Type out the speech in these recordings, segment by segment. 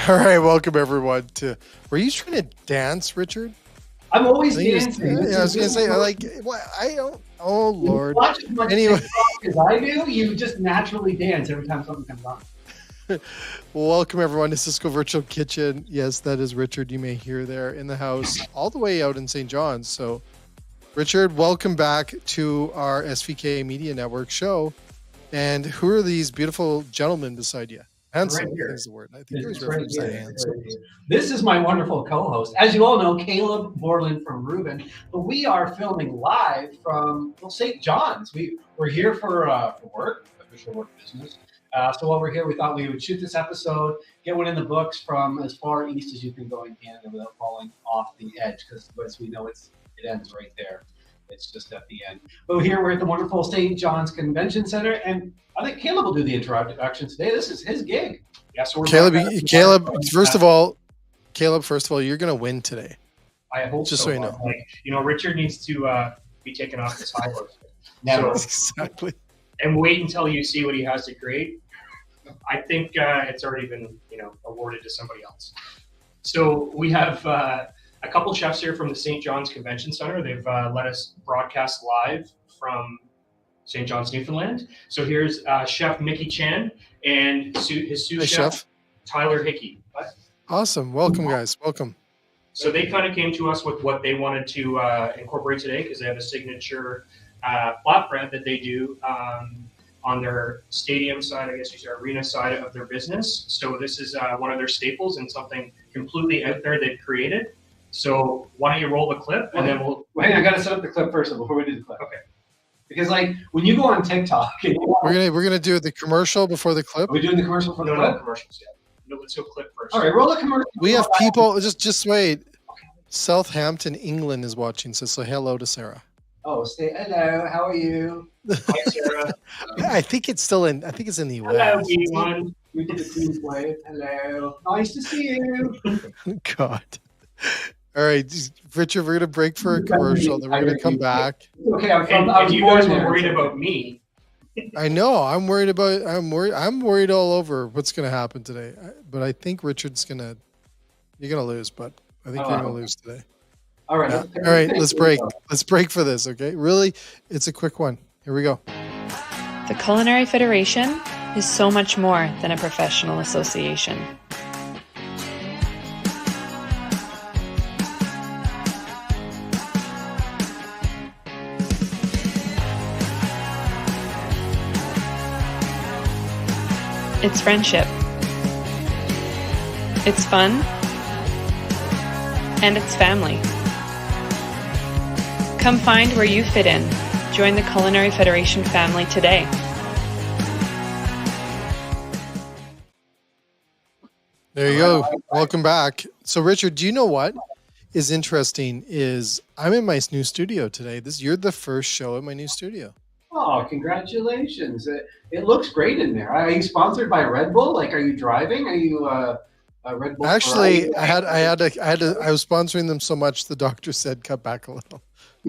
All right, welcome everyone to. Were you trying to dance, Richard? I'm always I think dancing. yeah, I was gonna say like what I don't. Oh You Lord. watch as much Anyway, TikTok as I do. You just naturally dance every time something comes on. welcome everyone to Cisco Virtual Kitchen. Yes, that is Richard. You may hear there in the house, all the way out in St. John's. So, Richard, welcome back to our SVK Media Network show. And who are these beautiful gentlemen beside you? Handsome Right here. is the word. I think This there's is right reference to here. handsome. This is my wonderful co-host. As you all know, Caleb Borland from Reuben. But we are filming live from St. John's. We're here for work, official work business. So while we're here, we thought we would shoot this episode, get one in the books from as far east as you can go in Canada without falling off the edge, because as we know, it ends right there. It's just at the end. But here we're at the wonderful St. John's Convention Center, and I think Caleb will do the introduction today. This is his gig. Yeah, so Caleb. First of all, you're gonna win today. I hope just so you know. Richard needs to be taken off his high horse. Never. Exactly. And wait until you see what he has to create. I think it's already been awarded to somebody else. So we have a couple chefs here from the St. John's Convention Center. They've let us broadcast live from St. John's, Newfoundland. So here's Chef Mickey Chan and his sous chef, Tyler Hickey. Awesome. Welcome, guys. Welcome. So they kind of came to us with what they wanted to incorporate today, because they have a signature flatbread that they do on their stadium side, I guess you say arena side of their business. So this is one of their staples and something completely out there they've created. So why don't you roll the clip and then we'll... Wait, I got to set up the clip first before we do the clip. Okay. Because when you go on TikTok... We're gonna do the commercial before the clip. Are we doing the commercial for the clip? No commercials yet. No, let's go clip first. All right, roll the commercial. We have people... Just wait. Okay. Southampton, England is watching, so say hello to Sarah. Oh, say hello. How are you? Hi, Sarah. I think it's in the US. Hello, everyone. We did the Queen's wave. Hello. Nice to see you. God. All right, Richard, we're gonna break for a commercial. Then we're gonna come back. Okay, if you guys were worried about me, I know. I'm worried all over what's gonna happen today. But I think Richard's you're gonna lose. But I think you're gonna lose today. All right. Yeah. All right. Let's break. Let's break for this. Okay. Really, it's a quick one. Here we go. The Culinary Federation is so much more than a professional association. It's friendship. It's fun. And it's family. Come find where you fit in. Join the Culinary Federation family today. There you go. Welcome back. So, Richard, do you know what is interesting is I'm in my new studio today. You're the first show in my new studio. Oh, congratulations. It looks great in there. Are you sponsored by Red Bull? Like, are you driving? Are you a Red Bull? Actually, I was sponsoring them so much the doctor said cut back a little.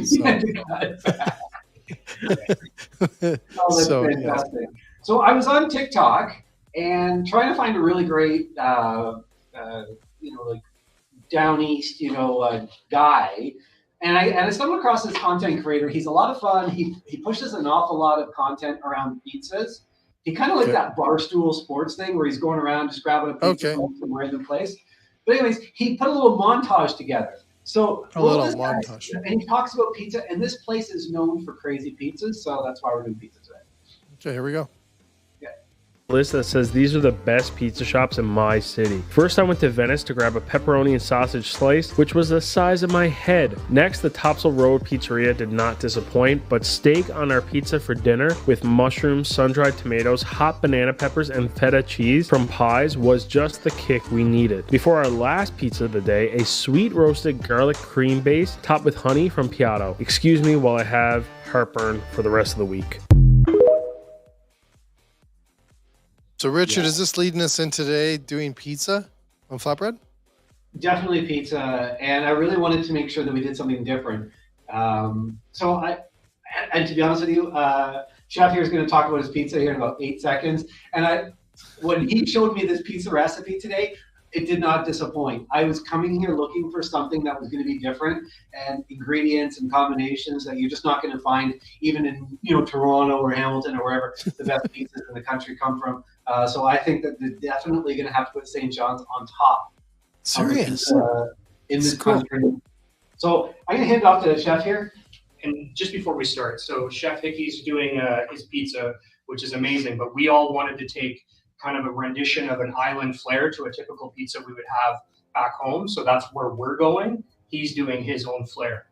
So, that's fantastic. Yeah. So I was on TikTok and trying to find a really great, down east, guy. And I stumbled across this content creator. He's a lot of fun. He pushes an awful lot of content around pizzas. He kind of like that Barstool Sports thing where he's going around just grabbing a pizza from some random place. But anyways, he put a little montage together. So a little montage. And he talks about pizza. And this place is known for crazy pizzas. So that's why we're doing pizza today. Okay, here we go. List that says these are the best pizza shops in my city. First, I went to Venice to grab a pepperoni and sausage slice, which was the size of my head. Next, the Topsail Road Pizzeria did not disappoint, but steak on our pizza for dinner with mushrooms, sun-dried tomatoes, hot banana peppers, and feta cheese from Pies was just the kick we needed. Before our last pizza of the day, a sweet roasted garlic cream base topped with honey from Piatto. Excuse me while I have heartburn for the rest of the week. So, Richard, is this leading us in today doing pizza on flatbread? Definitely pizza, and I really wanted to make sure that we did something different. And to be honest with you, Chef here is going to talk about his pizza here in about 8 seconds. And when he showed me this pizza recipe today, it did not disappoint. I was coming here looking for something that was going to be different and ingredients and combinations that you're just not going to find even in Toronto or Hamilton or wherever the best pizzas in the country come from. So I think that they're definitely going to have to put St. John's on top. Serious? In this country. So I'm going to hand off to the chef here. And just before we start, so Chef Hickey's doing his pizza, which is amazing, but we all wanted to take kind of a rendition of an island flair to a typical pizza we would have back home. So that's where we're going. He's doing his own flair.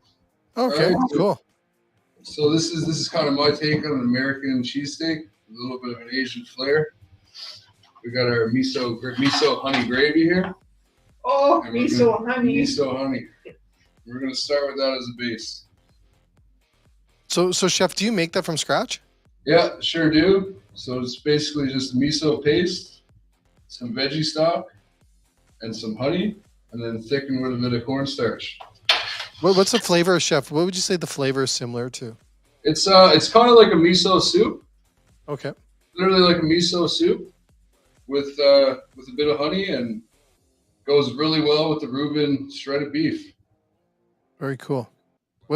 Okay, cool. So this is kind of my take on an American cheesesteak, a little bit of an Asian flair. We got our miso honey gravy here. Oh, miso honey. Miso honey. We're gonna start with that as a base. So chef, do you make that from scratch? Yeah, sure do. So it's basically just miso paste, some veggie stock, and some honey, and then thickened with a bit of cornstarch. What's the flavor, chef? What would you say the flavor is similar to? It's kind of like a miso soup. Okay. Literally like a miso soup with a bit of honey, and goes really well with the Reuben shredded beef. Very cool.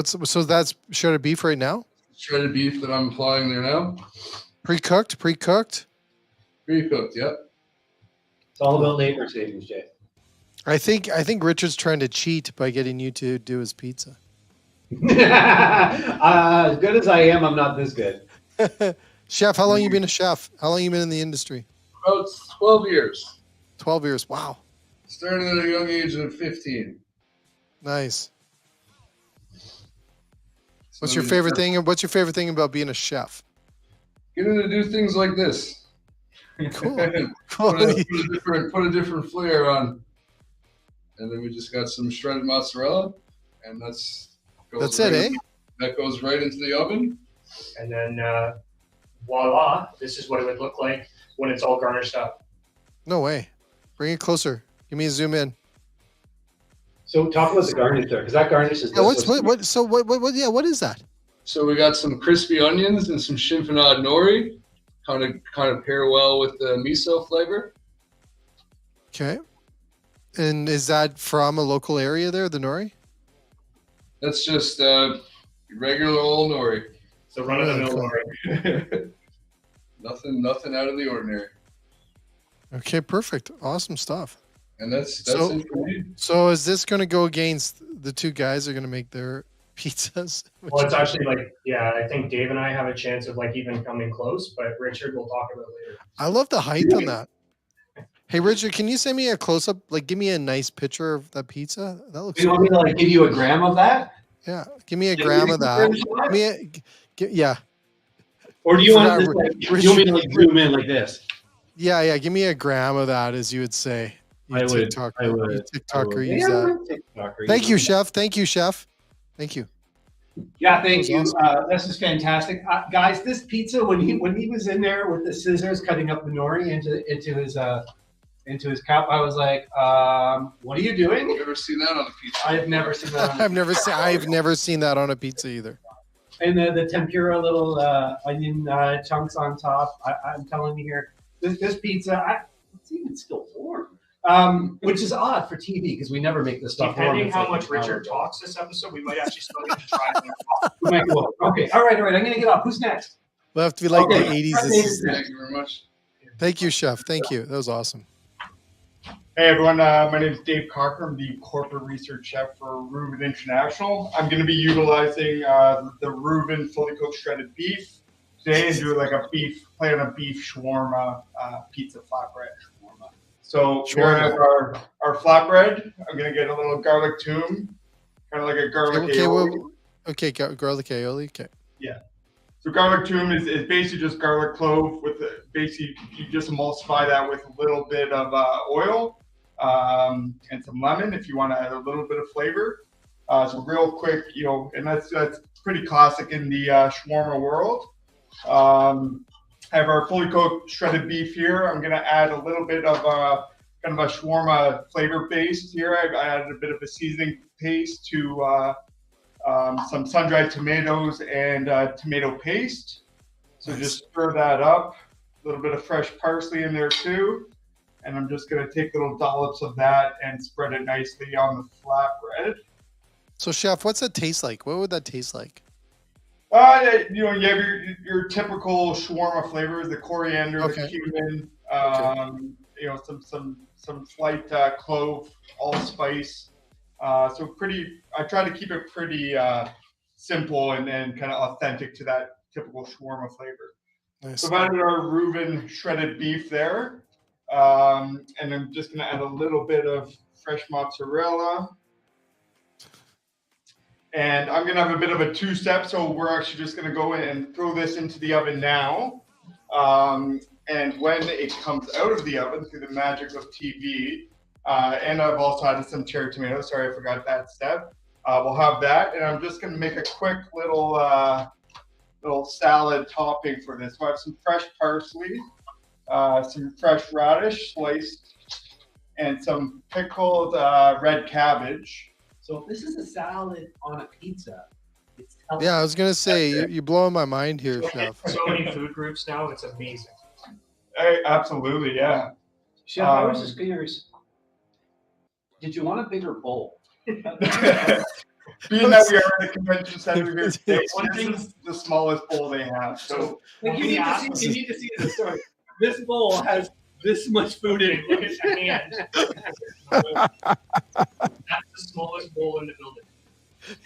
So that's shredded beef right now? Shredded beef that I'm applying there now. Pre-cooked? Pre-cooked, yep. It's all about labor savings, Jay. I think Richard's trying to cheat by getting you to do his pizza. As good as I am, I'm not this good. Chef, how long you been a chef? How long you been in the industry? About 12 years. 12 years. Wow. Started at a young age of 15. Nice. What's your favorite thing? What's your favorite thing about being a chef? Getting to do things like this. Cool. Put a different flair on. And then we just got some shredded mozzarella, and that's it, eh? That goes right into the oven. And then voila, this is what it would look like when it's all garnished up. No way. Bring it closer. Give me a zoom in. So talk about the garnish there, because that garnish is. Yeah, what is that? So we got some crispy onions and some chiffonade nori, kind of pair well with the miso flavor. Okay. And is that from a local area there, the nori? That's just regular old nori. So run of the mill nori. Nothing out of the ordinary. Okay, perfect. Awesome stuff. And that's it for me. So is this going to go against the two guys that are going to make their pizzas? Well, it's actually I think Dave and I have a chance of even coming close, but Richard we'll talk about later. I love the height on that. Hey, Richard, can you send me a close-up? Give me a nice picture of that pizza. That looks. You want me to give you a gram of that? Yeah, give me a gram of that. Yeah. Or do you want me to zoom in like this? Yeah. Give me a gram of that, as you would say. You TikToker use that. Thank you, chef. Thank you. Yeah, thank you. This is fantastic, guys. This pizza, when he was in there with the scissors cutting up the nori into his cup, I was like, "What are you doing?" You ever seen that on a pizza? I've never seen that. I've never seen that on a pizza either. And the tempura little onion chunks on top. I'm telling you here, this pizza, it's even still warm. Which is odd for TV because we never make this stuff. Depending how much Richard talks this episode, we might actually still get to try it. Okay, all right. I'm going to get off. Who's next? We'll have to be like the 80s. Thank you very much. Thank you, chef. Thank you. That was awesome. Hey everyone, my name is Dave Cocker. I'm the corporate research chef for Reuben International. I'm going to be utilizing the Reuben fully cooked shredded beef today and do play on a beef shawarma pizza flatbread shawarma. So here I have our flatbread. I'm going to get a little garlic toum, kind of like a garlic aioli. Garlic aioli. Okay. Yeah. So garlic toum is basically just garlic clove with basically you just emulsify that with a little bit of oil and some lemon if you want to add a little bit of flavor. So real quick, and that's pretty classic in the shawarma world. I have our fully cooked shredded beef here. I'm going to add a little bit of kind of a shawarma flavor base here. I've added a bit of a seasoning paste to some sun-dried tomatoes and tomato paste. So just stir that up. A little bit of fresh parsley in there too. and I'm just going to take little dollops of that and spread it nicely on the flatbread. So, chef, what's that taste like? What would that taste like? You have your typical shawarma flavors: the coriander, Okay. the cumin, some slight clove, allspice. So pretty. I try to keep it pretty simple and kind of authentic to that typical shawarma flavor. Nice. So I've added our Reuben shredded beef there, and I'm just going to add a little bit of fresh mozzarella. And I'm going to have a bit of a two-step, so we're actually just going to go in and throw this into the oven now. And when it comes out of the oven through the magic of TV, and I've also added some cherry tomatoes. Sorry, I forgot that step. We'll have that, and I'm just going to make a quick little salad topping for this. So I have some fresh parsley, some fresh radish sliced, and some pickled red cabbage. So if this is a salad on a pizza, it's Yeah, I was gonna say you're blowing my mind here, chef. So many food groups now, it's amazing. Absolutely, yeah. Chef, I was just curious. Did you want a bigger bowl? Being that we are at a convention center here today, this is the smallest bowl they have. So Like, you need to see the story. This bowl has this much food in it. Look at your hand. That's the smallest bowl in the building.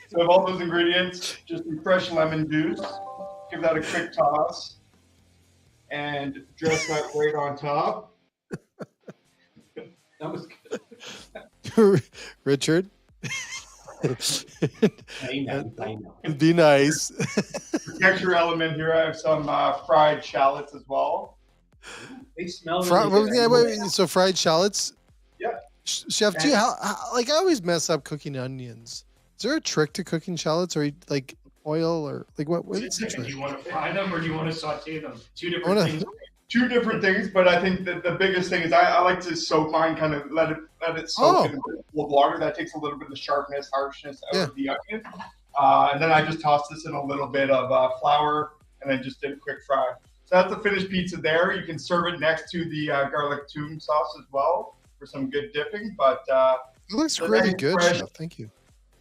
So of all those ingredients, just some fresh lemon juice. Give that a quick toss, and dress that right on top. That was good. Richard. I know. Be nice. Texture element here. I have some fried shallots as well. They smell really good. Wait, so fried shallots. Yeah. Chef, do you like? I always mess up cooking onions. Is there a trick to cooking shallots, or like oil, or like what? What's the Do trick? you want to fry them or do you want to saute them? Two different things. Two different things, but I think that the biggest thing is I like to soak mine, kind of let it soak in a bit of water. That takes a little bit of the sharpness, harshness out of the onion. And then I just toss this in a little bit of flour and then just did a quick fry. So that's the finished pizza there. You can serve it next to the garlic toum sauce as well for some good dipping. But It looks really good, fresh, chef. Thank you.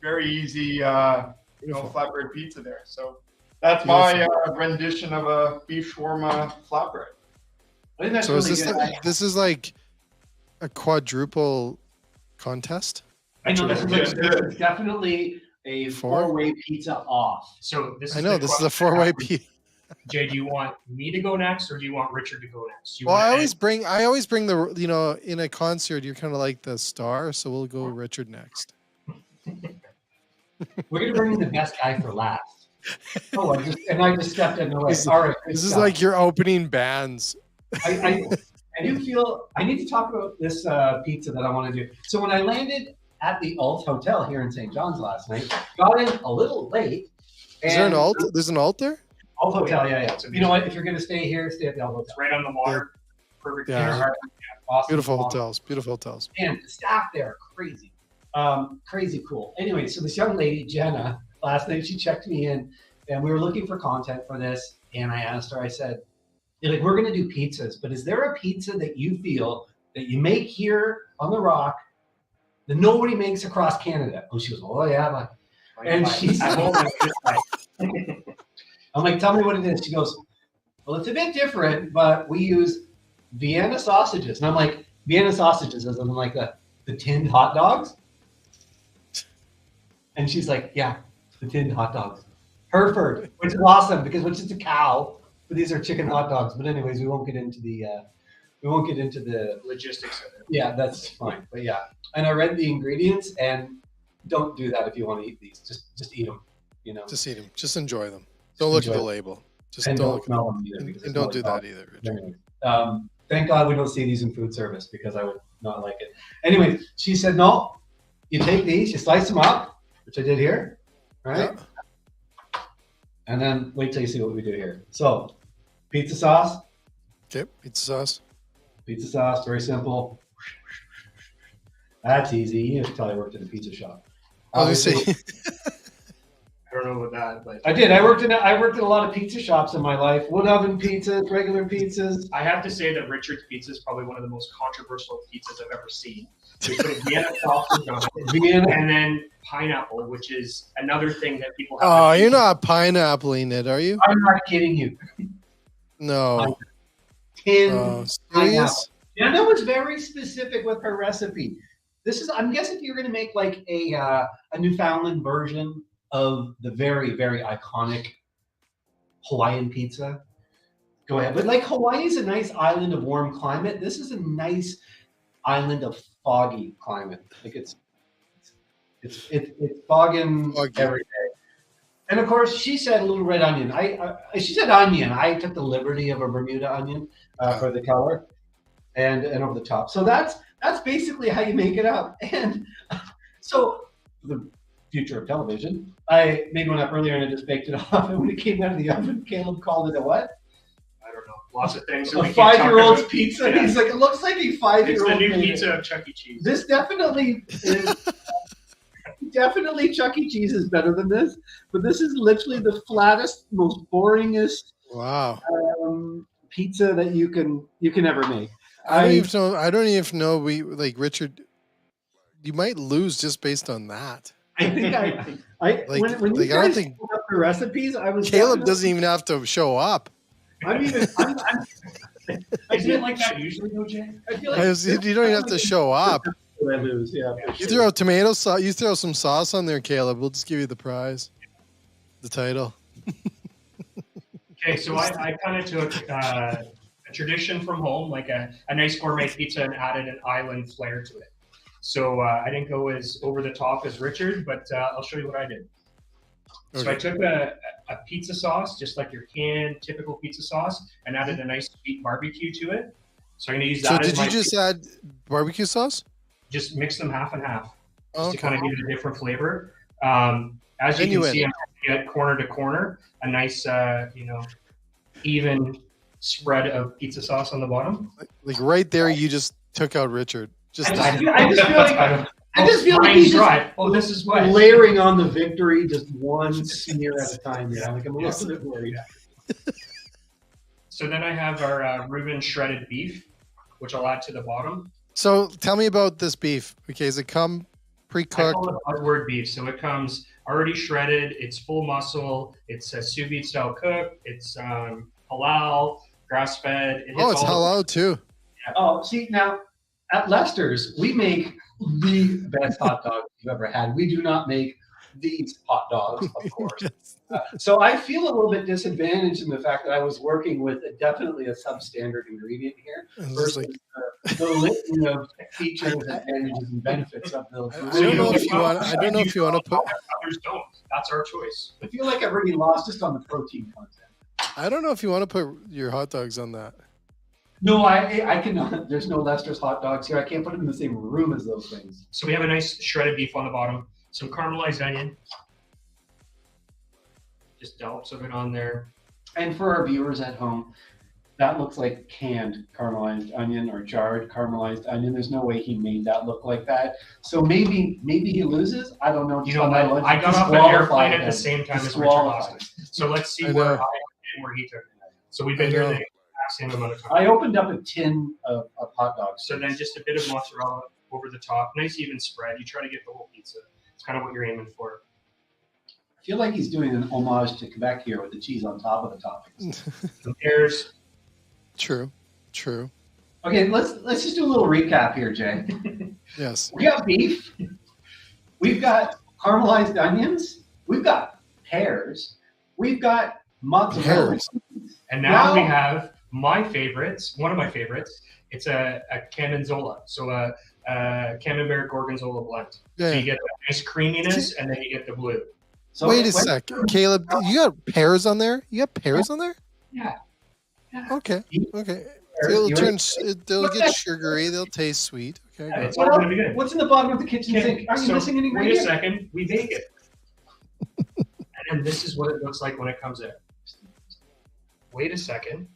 very easy, flatbread pizza there. So that's my rendition of a beef shawarma flatbread. I think that's So really is this good. this is like a quadruple contest? I know this Yeah. is definitely a Four? four-way pizza off. So this is I know the this is a question. 4-way pizza. Jay, do you want me to go next or do you want Richard to go next? Well, I always bring the in a concert you're kind of like the star, so we'll go Richard next. We're gonna bring in the best guy for last. I just stepped in the way. All right, This is like your opening bands. I do feel I need to talk about this pizza that I want to do. So when I landed at the Alt Hotel here in St. John's last night, got in a little late. Is there an alt? There's an alt there? Alt Hotel, yeah. You know what? If you're going to stay here, stay at the Alt Hotel. It's right on the water. Perfect. Yeah. dinner. Awesome. Beautiful hotels. Beautiful hotels. And the staff there are crazy. Crazy cool. Anyway, so this young lady, Jenna, last night she checked me in and we were looking for content for this. And I asked her, I said, we're going to do pizzas, but is there a pizza that you feel that you make here on the Rock that nobody makes across Canada? And she goes, oh yeah. And she's I'm like, tell me what it is. She goes, well, it's a bit different, but we use Vienna sausages. And I'm like, Vienna sausages, as in like the tinned hot dogs? And she's like, yeah, the tinned hot dogs. Hereford, which is awesome because which is a cow, but these are chicken hot dogs. But anyways, we won't get into the Logistics of it. yeah, that's fine. But yeah, and I read the ingredients, and don't do that if you want to eat these. Just eat them. Just eat them. Just enjoy them. Don't look at the label. Just and don't don't look at smell them. them either. because And it's don't do not that either, Richard. Anyways, thank God we don't see these in food service because I would not like it. Anyway, she said, no, you take these, you slice them up, which I did here, right? Yeah. And then wait till you see what we do here. So, pizza sauce, Okay, pizza sauce. very simple. That's easy. You have to tell I worked at a pizza shop. I was gonna say, I don't know about that, but I did. I worked in a lot of pizza shops in my life. Wood oven pizzas, regular pizzas. I have to say that Richard's Pizza is probably one of the most controversial pizzas I've ever seen. We put Vienna sausage on it, Vienna. and then pineapple, which is another thing that people have. Oh, you're not pineappling it, are you? I'm not kidding you. No. Tin Oh, pineapple. serious? Jenna was very specific with her recipe. I'm guessing you're going to make like a Newfoundland version of the very, very iconic Hawaiian pizza. Go ahead. But like Hawaii is a nice island of warm climate. This is a nice island of foggy climate. Like it's fogging Foggy. every day. And of course, she said a little red onion. She said onion. I took the liberty of a Bermuda onion for the color and over the top. So that's basically how you make it up. And so the future of television, I made one up earlier and I just baked it off. And when it came out of the oven, Caleb called it a what? I don't know, lots of things. A 5-year-old's pizza. Yeah. He's like, it looks like a 5-year-old. It's the new made pizza it. of Chuck E. Cheese. This definitely is. Definitely Chuck E. Cheese is better than this, but this is literally the flattest, most boringest Wow. pizza that you can ever make. I don't even know. Richard, you might lose just based on that. I think when you I don't guys think pulled up the recipes, I was Caleb doesn't even have to show up. Isn't it like that usually, though, Jay? I feel like You don't even have to show up. I lose. Yeah. You throw tomato sauce. You throw some sauce on there, Caleb. We'll just give you the prize, the title. Okay, so I kind of took a tradition from home, like a nice gourmet pizza, and added an island flair to it. So I didn't go as over the top as Richard, but I'll show you what I did. Okay. So I took a pizza sauce, just like your canned typical pizza sauce, and added a nice sweet barbecue to it. So I'm going to use that. So did you just add barbecue sauce? Just mix them half and half, just Okay. to kind of give it a different flavor. As you can see, I'm going to get corner to corner a nice, even spread of pizza sauce on the bottom. Like right there, you just took out Richard. Just I just feel like he's right. Oh, this is what layering on the victory, just one smear at a time. Yeah, like I'm a little bit worried. So then I have our Reuben shredded beef, which I'll add to the bottom. So tell me about this beef. Okay, does it come I pre-cooked? call it hardwood beef. So it comes already shredded. It's full muscle. It's a sous vide style cook. It's halal, grass fed. Oh, it's halal too. Oh, see now at Lester's, we make the best hot dogs you've ever had. We do not make these hot dogs, of course. So I feel a little bit disadvantaged in the fact that I was working with definitely a substandard ingredient here versus the litany of features, advantages, and benefits of those. I don't know if you want. I don't know if you want to put. Others don't. That's our choice. I feel like I've already lost just on the protein content. I don't know if you want to put your hot dogs on that. No, I cannot. There's no Lester's hot dogs here. I can't put them in the same room as those things. So we have a nice shredded beef on the bottom, some caramelized onion. Just dollops of it on there. And for our viewers at home, that looks like canned caramelized onion or jarred caramelized onion. There's no way he made that look like that. So maybe he loses. I don't know. You know what? I got off an airplane at the same time as Richard Lawson. So let's see where I went and where he took it. So we've been here the exact same amount of time. I opened up a tin of hot dogs. So then just a bit of mozzarella over the top. Nice even spread. You try to get the whole pizza. It's kind of what you're aiming for. I feel like he's doing an homage to Quebec here with the cheese on top of the toppings. Some pears. True. Okay, let's just do a little recap here, Jay. Yes. We got beef. We've got caramelized onions. We've got pears. We've got mozzarella. Pears. And now we have my favorites, one of my favorites. It's a Cannonzola. So a Camembert Gorgonzola blend. Yeah. So you get the nice creaminess and then you get the blue. So Wait a sec, Caleb. You got pears on there? You got pears on there? Yeah. Okay. So they'll get sugary. They'll taste sweet. Okay. Yeah, good. it's all going to be good. What's in the bottom of the kitchen sink? Are you So missing any wait a ingredients? second. We bake it. And then this is what it looks like when it comes in. Wait a second.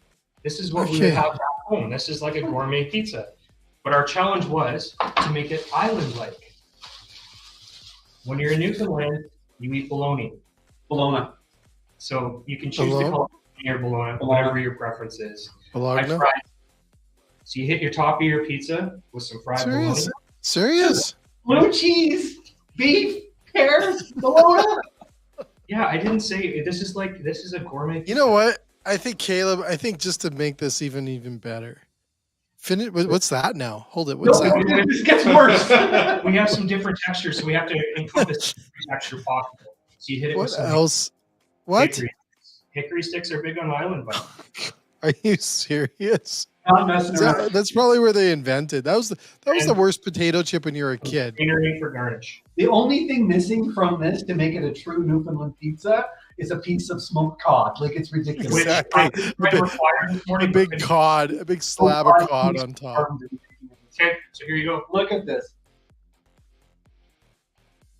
This is what we would have at home. This is like a gourmet pizza. But our challenge was to make it island-like. When you're in Newfoundland, you eat bologna. Bologna. So you can choose to Bologna? call it or bologna, whatever your preference is. I Bologna? fried. So you hit your top of your pizza with some fried Serious? bologna. Serious? Blue cheese, beef, pears, bologna. Yeah, I didn't say this is a gourmet. You know what? I think Caleb. I think just to make this even better. Finish. What's that now? Hold it. What's that? No, this gets worse. We have some different textures, so we have to encompass every texture possible. So you hit it with What some else? What? hickory sticks. Hickory sticks are big on Island, but Are you serious? Not messing around. That's probably where they invented. That was the worst potato chip when you were a kid. greenery for garnish. The only thing missing from this to make it a true Newfoundland pizza is a piece of smoked cod. Like, it's ridiculous. Which Exactly. I tried to require this A morning. big but- cod, a big slab of cod on top. Okay, so here you go. Look at this.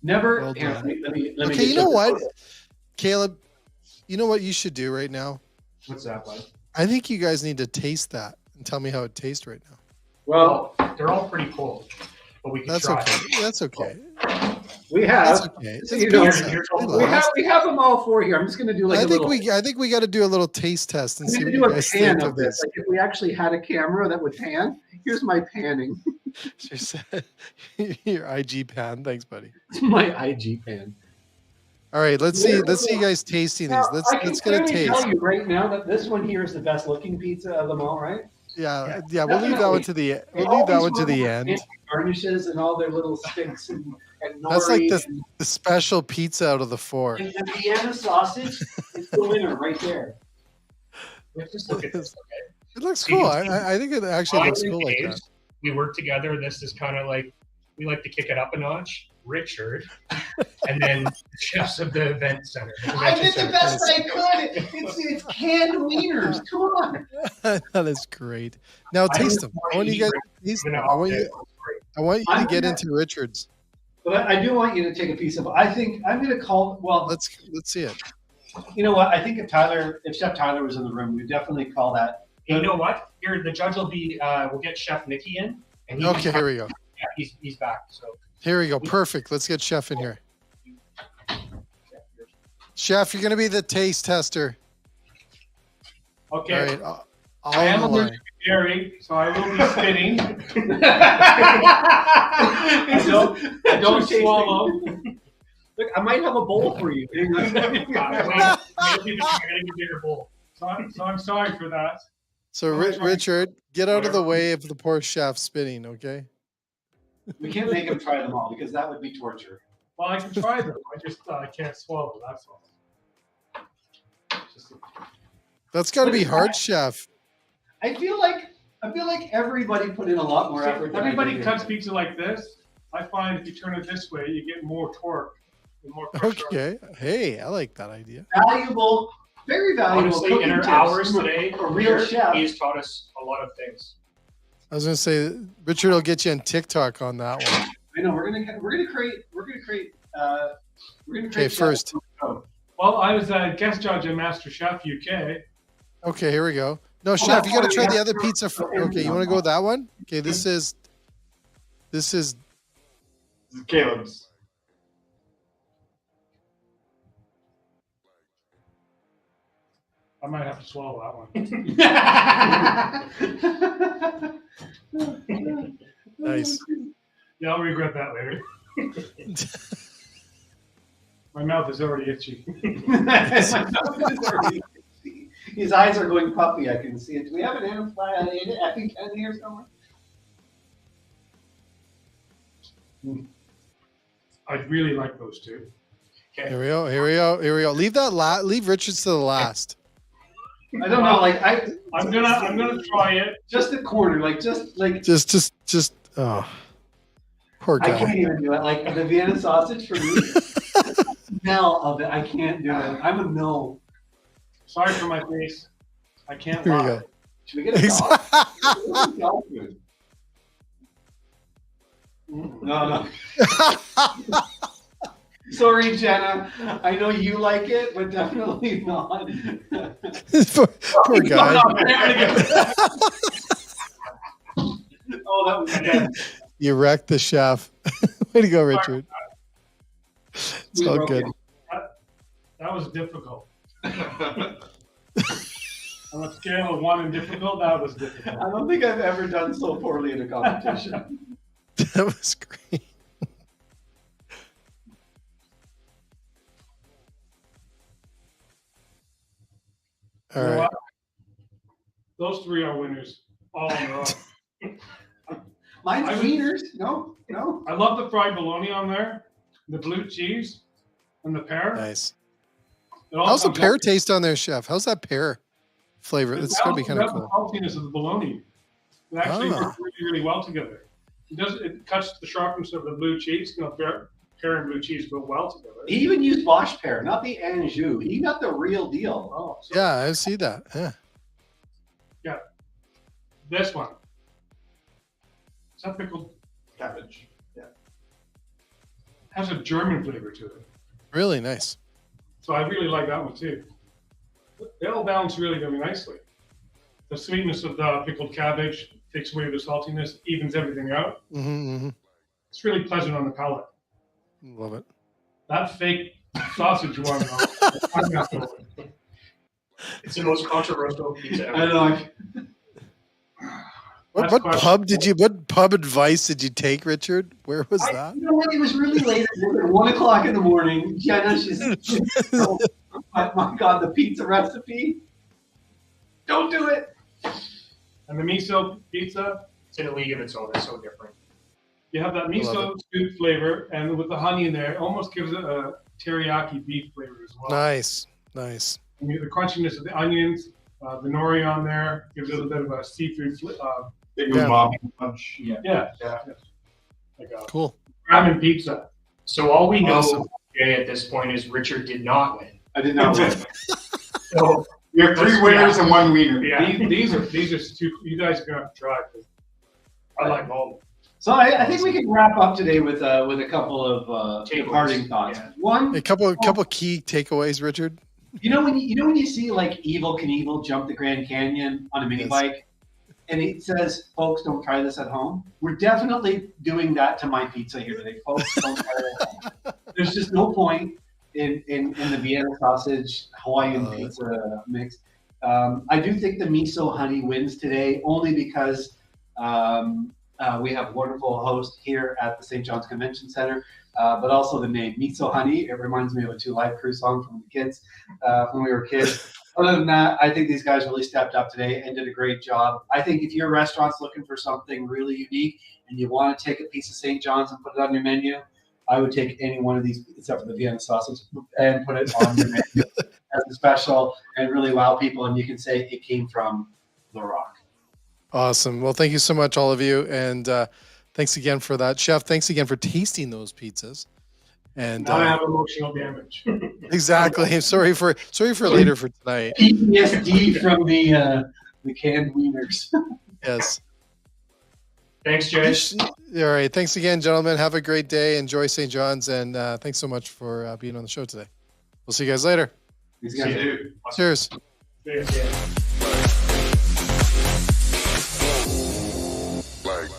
Never. Well Here, done. let me Okay, get you know what, this. Caleb? You know what you should do right now? What's that, bud? I think you guys need to taste that and tell me how it tastes right now. Well, They're all pretty cold, but we can That's try. okay. That's okay. we That's have. okay. So It's you know, pizza. here's We what lost. We have them all four here. I'm just going to do like I a think little. we got to do a little taste test and I'm see going what to do you a guys pan think of of this. this. Like, if we actually had a camera that would pan, here's my panning. Your IG pan, thanks, buddy. It's my IG pan. All right, let's see. Let's see you guys tasting these. Now, Let's I can get a clearly taste. tell you right now that this one here is the best looking pizza of them all, right? Yeah, we'll leave that one to the end. Garnishes and all their little sticks and That's like nori the special pizza out of the four. and the Vienna sausage is the winner right there. Let's just look at this. Okay. It looks cool. I think it actually looks cool like that. Days, we work together. This is kind of like we like to kick it up a notch. Richard, and then the chefs of the event center. I did the best I could. It's canned wieners. Come on. That is great. Now taste them. I want you guys to taste them. I want you to get into Richard's. But I do want you to take a piece of. I think I'm going to call. Well, Let's see it. you know what? I think if Chef Tyler was in the room, we'd definitely call that. Hey, you know what? Here, the judge will be. We'll get Chef Mickey in, and he Okay, here we go. Yeah, he's back. So Here we go. Perfect. Let's get Chef in here. Chef, you're going to be the taste tester. Okay. All right. All I am on the allergic line. to dairy, so I will be spitting. I don't swallow. Look, I might have a bowl for you. you're gonna get a bigger bowl. So I'm sorry for that. So, Richard, get out of the way of the poor chef spinning, okay? We can't make him try them all because that would be torture. Well, I can try them. I just can't swallow. That's all. That's got to be hard, chef. I feel like everybody put in a lot more effort. than I Everybody did cuts here. pizza like this. I find if you turn it this way, you get more torque and more pressure. Okay. Hey, I like that idea. Valuable, very valuable. Honestly, cooking in our tips hours from today, a real here, chef. he's taught us a lot of things. I was going to say, Richard will get you on TikTok on that one. I know we're gonna create. Okay, first. Well, I was a guest judge at Master Chef UK. Okay, here we go. No, chef, you got to try the other pizza. Okay, you want to go with that one? Okay, this is This is Caleb's. I might have to swallow that one. nice. Yeah, I'll regret that later. My mouth is already itchy. His eyes are going puppy. I can see it. Do we have an EpiPen here somewhere? I really like those two. Here we go. Here we go. Here we go. Leave that. Leave Richards to the last. I don't know. Like I'm gonna try it. just the corner. Like just. Oh, poor I guy. can't even do it. Like the Vienna sausage for me. The smell of it. I can't do it. I'm a no. Sorry for my face. I can't Here we lie. go. Should we get a dog? Where's the dog food? No. Sorry, Jenna. I know you like it, but definitely not. poor guy. Oh, that was good. You wrecked the chef. Way to go, Richard. It's all good. That was difficult. On a scale of 1 in difficult, that was difficult. I don't think I've ever done so poorly in a competition. That was great. All You know right. what? Those 3 are winners all in a row. Mine's I- wieners. No. I love the fried bologna on there, the blue cheese, and the pear. Nice. It all How's the comes pear out- taste on there, Chef? How's that pear flavor? It's going to be kind of The cool. saltiness of the bologna. It actually Ah. works really, really well together. It cuts the sharpness of the blue cheese. Pear and blue cheese go well together. He even used Bosch pear, not the Anjou. He got the real deal. Oh, so Yeah, I see that. Yeah. this one. Is that pickled cabbage? Yeah. Has a German flavor to it. Really nice. So I really like that one too. They all balance really, really nicely. The sweetness of the pickled cabbage takes away the saltiness, evens everything out. Mm-hmm. It's really pleasant on the palate. Love it. That fake sausage one, though. It's the most controversial pizza ever. I don't know. What, That's what question. pub did you? What pub advice did you take, Richard? Where was that? You know what? It was really late. At 1:00 in the morning. Jenna, oh my God, the pizza recipe. Don't do it. And the miso pizza, It's in a league of its own. It's so different. you have that love miso soup flavor, and with the honey in there, it almost gives it a teriyaki beef flavor as well. Nice. Nice. And the crunchiness of the onions, the nori on there gives it a bit of a seafood Big Yeah. umami punch. yeah. Yeah. Like a Cool. ramen pizza. So all we know Awesome. Jay, at this point is Richard did not win. I did not win. So We have 3 winners and 1 wiener. yeah, These are two. You guys are gonna have to try. 'Cause I like all. So I think we can wrap up today with a couple of Takeaways. departing thoughts. Yeah. One, A couple key takeaways, Richard. you know when you see like Evel Knievel jump the Grand Canyon on a mini Yes. bike, and it says, "Folks, don't try this at home." We're definitely doing that to my pizza here today, folks. Don't try it at home. There's just no point in the Vienna sausage Hawaiian Love it. pizza mix. I do think the miso honey wins today, only because we have a wonderful host here at the St. John's Convention Center, but also the name Miso Honey. It reminds me of a 2 Live Crew song from the kids when we were kids. Other than that, I think these guys really stepped up today and did a great job. I think if your restaurant's looking for something really unique and you want to take a piece of St. John's and put it on your menu, I would take any one of these, except for the Vienna sausage, and put it on your menu as a special and really wow people. And you can say it came from The Rock. Awesome. Well, thank you so much, all of you, and thanks again for that, Chef. Thanks again for tasting those pizzas. And Now I have emotional damage. exactly. Sorry for later for tonight. PTSD from the canned wieners. Yes. thanks, Jay. All right. Thanks again, gentlemen. Have a great day. Enjoy St. John's, and thanks so much for being on the show today. We'll see you guys later. These See guys you. Cheers. Like,